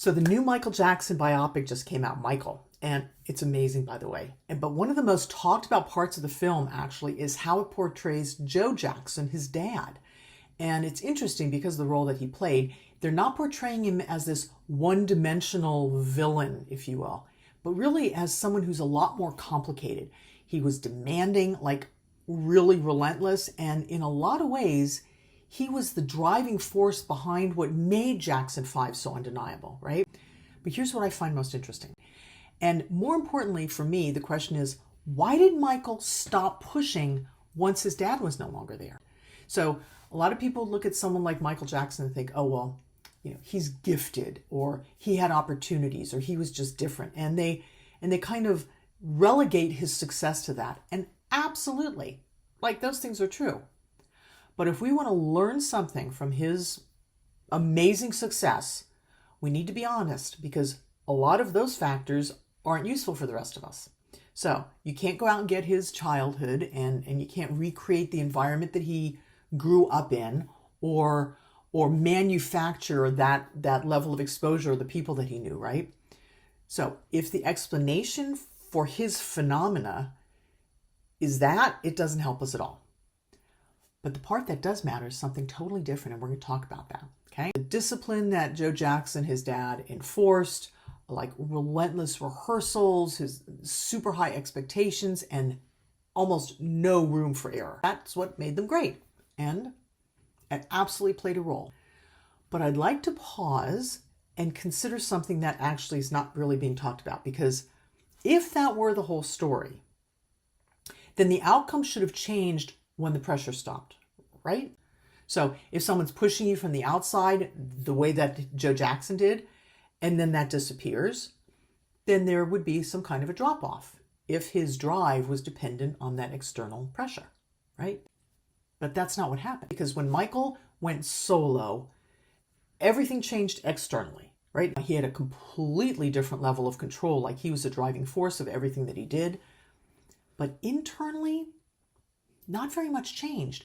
So the new Michael Jackson biopic just came out, Michael, and it's amazing, by the way. But one of the most talked about parts of the film actually is how it portrays Joe Jackson, his dad. And it's interesting because of the role that he played. They're not portraying him as this one-dimensional villain, if you will, but really as someone who's a lot more complicated. He was demanding, like really relentless, and in a lot of ways, he was the driving force behind what made Jackson 5 so undeniable, right? But here's what I find most interesting. And more importantly for me, the question is, why did Michael stop pushing once his dad was no longer there? So a lot of people look at someone like Michael Jackson and think, oh, well, he's gifted, or he had opportunities, or he was just different. And they kind of relegate his success to that. And absolutely, like those things are true. But if we want to learn something from his amazing success, we need to be honest, because a lot of those factors aren't useful for the rest of us. So you can't go out and get his childhood, and you can't recreate the environment that he grew up in, or manufacture that level of exposure of the people that he knew, right? So if the explanation for his phenomena is that, it doesn't help us at all. But the part that does matter is something totally different, and we're going to talk about that, okay? The discipline that Joe Jackson, his dad, enforced, like relentless rehearsals, his super high expectations, and almost no room for error. That's what made them great, and it absolutely played a role. But I'd like to pause and consider something that actually is not really being talked about, because if that were the whole story, then the outcome should have changed when the pressure stopped, right? So if someone's pushing you from the outside the way that Joe Jackson did, and then that disappears, then there would be some kind of a drop-off if his drive was dependent on that external pressure, right? But that's not what happened, because when Michael went solo, everything changed externally, right? He had a completely different level of control, like he was the driving force of everything that he did. But internally, not very much changed.